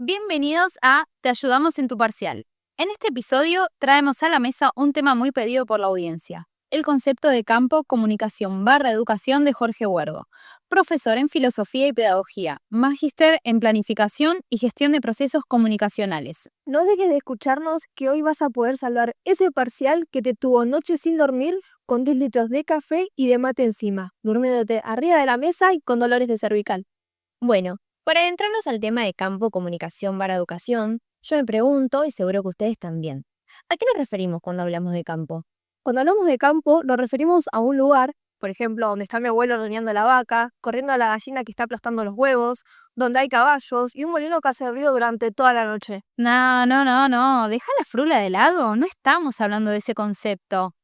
Bienvenidos a Te ayudamos en tu parcial. En este episodio traemos a la mesa un tema muy pedido por la audiencia, el concepto de campo, comunicación / educación de Jorge Huergo, profesor en filosofía y pedagogía, magíster en planificación y gestión de procesos comunicacionales. No dejes de escucharnos que hoy vas a poder salvar ese parcial que te tuvo noches sin dormir con 10 litros de café y de mate encima, durmiéndote arriba de la mesa y con dolores de cervical. Bueno, para adentrarnos al tema de campo, comunicación / educación, yo me pregunto, y seguro que ustedes también, ¿a qué nos referimos cuando hablamos de campo? Cuando hablamos de campo, nos referimos a un lugar, por ejemplo, donde está mi abuelo ordeñando la vaca, corriendo a la gallina que está aplastando los huevos, donde hay caballos y un molino que hace ruido durante toda la noche. No, deja la frula de lado, no estamos hablando de ese concepto.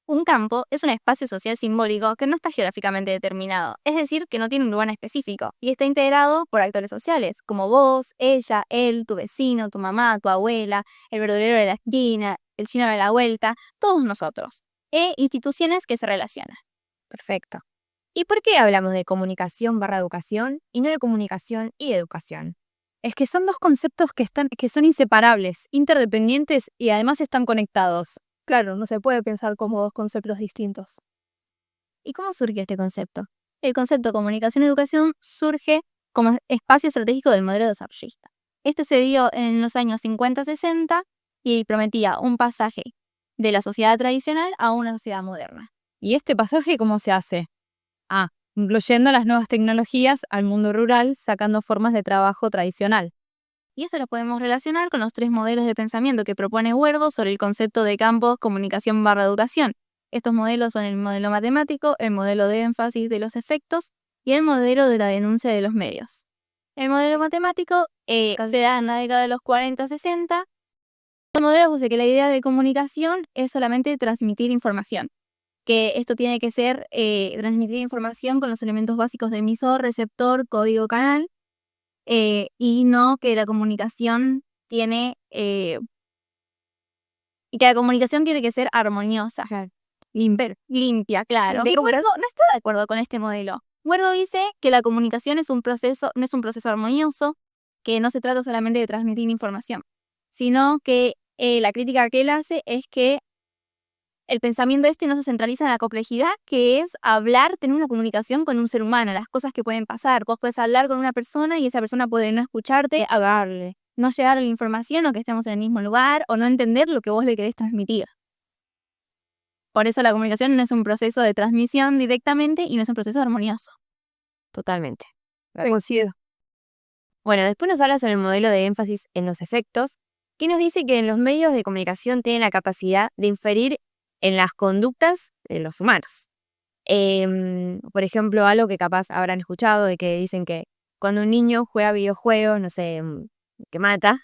Un campo es un espacio social simbólico que no está geográficamente determinado, es decir, que no tiene un lugar específico, y está integrado por actores sociales, como vos, ella, él, tu vecino, tu mamá, tu abuela, el verdulero de la esquina, el chino de la vuelta, todos nosotros, e instituciones que se relacionan. Perfecto. ¿Y por qué hablamos de comunicación / educación y no de comunicación y educación? Es que son dos conceptos que son inseparables, interdependientes y además están conectados. Claro, no se puede pensar como dos conceptos distintos. ¿Y cómo surge este concepto? El concepto de comunicación-educación surge como espacio estratégico del modelo desarrollista. Esto se dio en los años 50-60 y prometía un pasaje de la sociedad tradicional a una sociedad moderna. ¿Y este pasaje cómo se hace? Incluyendo las nuevas tecnologías al mundo rural, sacando formas de trabajo tradicional. Y eso lo podemos relacionar con los tres modelos de pensamiento que propone Huergo sobre el concepto de campos, comunicación / educación. Estos modelos son el modelo matemático, el modelo de énfasis de los efectos y el modelo de la denuncia de los medios. El modelo matemático se da en la década de los 40-60. El modelo dice que la idea de comunicación es solamente transmitir información, que esto tiene que ser transmitir información con los elementos básicos de emisor, receptor, código, canal, y no que la comunicación tiene y que la comunicación tiene que ser armoniosa, limpia, claro. Y Huergo no está de acuerdo con este modelo. Huergo dice que la comunicación no es un proceso armonioso, que no se trata solamente de transmitir información, sino que la crítica que él hace es que el pensamiento no se centraliza en la complejidad que es hablar, tener una comunicación con un ser humano, las cosas que pueden pasar. Vos podés hablar con una persona y esa persona puede no escucharte, hablarle, no llegar a la información o que estemos en el mismo lugar o no entender lo que vos le querés transmitir. Por eso la comunicación no es un proceso de transmisión directamente y no es un proceso armonioso. Totalmente. Coincido. Bueno, después nos habla sobre el modelo de énfasis en los efectos, que nos dice que los medios de comunicación tienen la capacidad de inferir en las conductas de los humanos. Por ejemplo, algo que capaz habrán escuchado, de que dicen que cuando un niño juega videojuegos, no sé, que mata,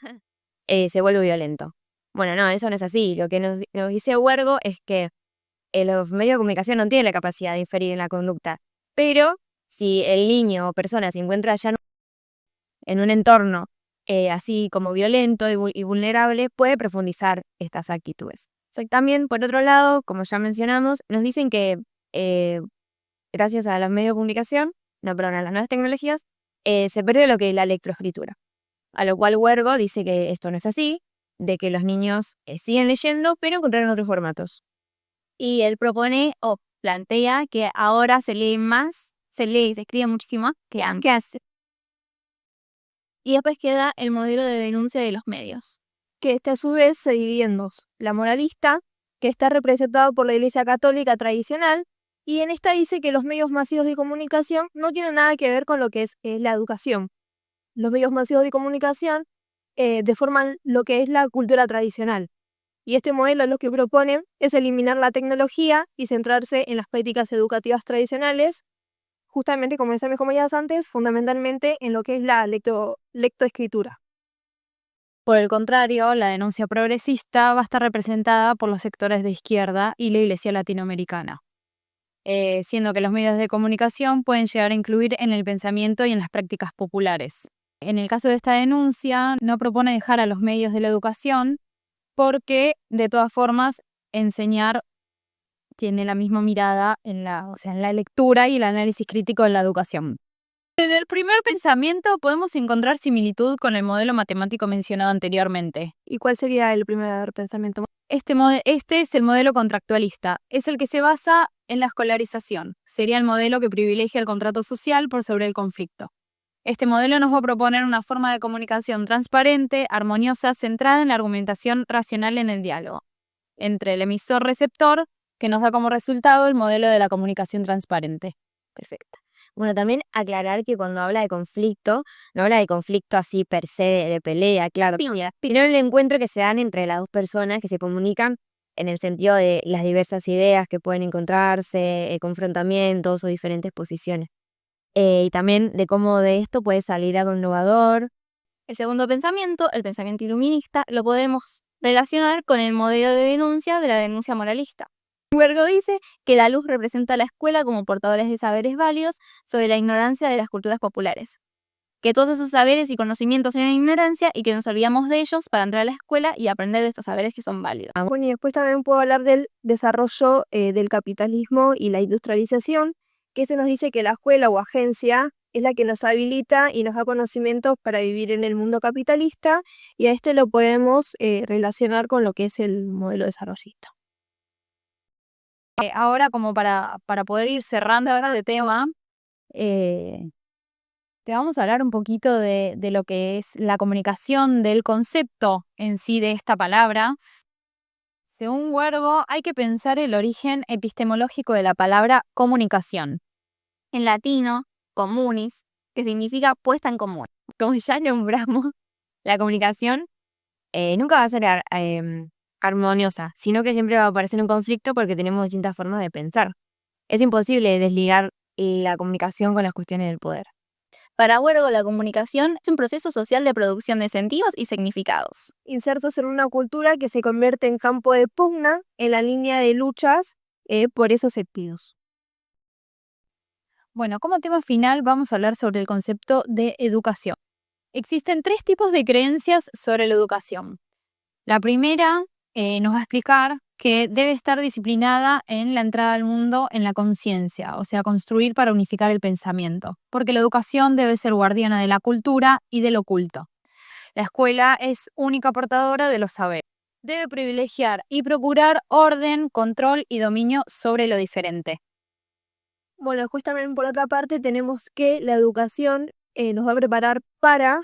se vuelve violento. Bueno, no, eso no es así. Lo que nos dice Huergo es que los medios de comunicación no tienen la capacidad de inferir en la conducta, pero si el niño o persona se encuentra ya en un entorno así como violento y vulnerable, puede profundizar estas actitudes. También, por otro lado, como ya mencionamos, nos dicen que gracias a los medios de comunicación, a las nuevas tecnologías, se perdió lo que es la lectoescritura. A lo cual Huergo dice que esto no es así, de que los niños siguen leyendo, pero encontraron otros formatos. Y él propone o plantea que ahora se lee y se escribe muchísimo más que antes. Y después queda el modelo de denuncia de los medios, Que a su vez se divide en dos. La moralista, que está representada por la Iglesia Católica tradicional, y en esta dice que los medios masivos de comunicación no tienen nada que ver con lo que es la educación. Los medios masivos de comunicación deforman lo que es la cultura tradicional. Y este modelo lo que propone es eliminar la tecnología y centrarse en las prácticas educativas tradicionales, justamente como decíamos antes, fundamentalmente en lo que es la lectoescritura. Por el contrario, la denuncia progresista va a estar representada por los sectores de izquierda y la Iglesia latinoamericana, siendo que los medios de comunicación pueden llegar a incluir en el pensamiento y en las prácticas populares. En el caso de esta denuncia, no propone dejar a los medios de la educación porque, de todas formas, enseñar tiene la misma mirada en la lectura y el análisis crítico en la educación. En el primer pensamiento podemos encontrar similitud con el modelo matemático mencionado anteriormente. ¿Y cuál sería el primer pensamiento? Este es el modelo contractualista, es el que se basa en la escolarización. Sería el modelo que privilegia el contrato social por sobre el conflicto. Este modelo nos va a proponer una forma de comunicación transparente, armoniosa, centrada en la argumentación racional en el diálogo entre el emisor-receptor, que nos da como resultado el modelo de la comunicación transparente. Perfecto. Bueno, también aclarar que cuando habla de conflicto, no habla de conflicto así per se, de pelea, claro, sino el encuentro que se dan entre las dos personas que se comunican en el sentido de las diversas ideas que pueden encontrarse, confrontamientos o diferentes posiciones. Y también de cómo de esto puede salir algo innovador. El segundo pensamiento, el pensamiento iluminista, lo podemos relacionar con el modelo de denuncia de la denuncia moralista. Huergo dice que la luz representa a la escuela como portadores de saberes válidos sobre la ignorancia de las culturas populares. Que todos esos saberes y conocimientos eran ignorancia y que nos olvidamos de ellos para entrar a la escuela y aprender de estos saberes que son válidos. Bueno, y después también puedo hablar del desarrollo del capitalismo y la industrialización, que se nos dice que la escuela o agencia es la que nos habilita y nos da conocimientos para vivir en el mundo capitalista, y a este lo podemos relacionar con lo que es el modelo desarrollista. Ahora, como para poder ir cerrando ahora de tema, te vamos a hablar un poquito de lo que es la comunicación, del concepto en sí de esta palabra. Según Huergo, hay que pensar el origen epistemológico de la palabra comunicación. En latino, communis, que significa puesta en común. Como ya nombramos, la comunicación nunca va a ser armoniosa, sino que siempre va a aparecer un conflicto porque tenemos distintas formas de pensar. Es imposible desligar la comunicación con las cuestiones del poder. Para Huergo, la comunicación es un proceso social de producción de sentidos y significados. Insertos en una cultura que se convierte en campo de pugna en la línea de luchas por esos sentidos. Bueno, como tema final vamos a hablar sobre el concepto de educación. Existen 3 tipos de creencias sobre la educación. La primera nos va a explicar que debe estar disciplinada en la entrada al mundo en la conciencia, o sea, construir para unificar el pensamiento, porque la educación debe ser guardiana de la cultura y del oculto. La escuela es única portadora de los saberes. Debe privilegiar y procurar orden, control y dominio sobre lo diferente. Bueno, después también por otra parte tenemos que la educación nos va a preparar para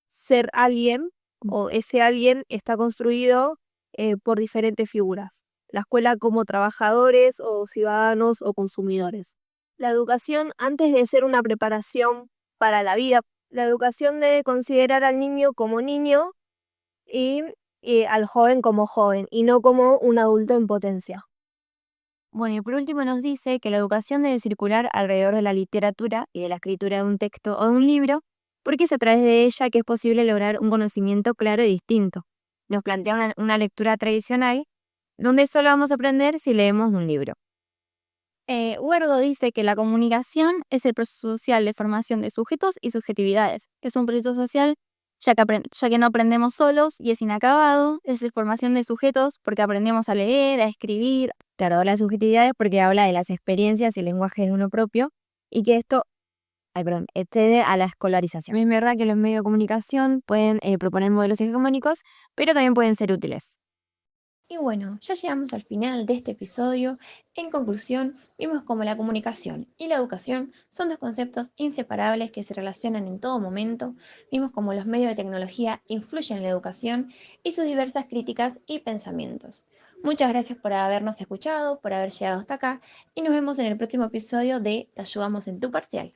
ser alguien, o ese alguien está construido por diferentes figuras. La escuela como trabajadores o ciudadanos o consumidores. La educación, antes de ser una preparación para la vida, la educación debe considerar al niño como niño y al joven como joven, y no como un adulto en potencia. Bueno, y por último nos dice que la educación debe circular alrededor de la literatura y de la escritura de un texto o de un libro, porque es a través de ella que es posible lograr un conocimiento claro y distinto. Nos plantea una lectura tradicional, donde solo vamos a aprender si leemos un libro. Huergo dice que la comunicación es el proceso social de formación de sujetos y subjetividades, que es un proceso social ya que no aprendemos solos y es inacabado, es de formación de sujetos porque aprendemos a leer, a escribir. Claro, las subjetividades porque habla de las experiencias y el lenguaje de uno propio, y que esto excede a la escolarización. Es verdad que los medios de comunicación pueden proponer modelos hegemónicos, pero también pueden ser útiles. Y bueno, ya llegamos al final de este episodio. En conclusión, vimos cómo la comunicación y la educación son 2 conceptos inseparables que se relacionan en todo momento. Vimos cómo los medios de tecnología influyen en la educación y sus diversas críticas y pensamientos. Muchas gracias por habernos escuchado, por haber llegado hasta acá, y nos vemos en el próximo episodio de Te ayudamos en tu parcial.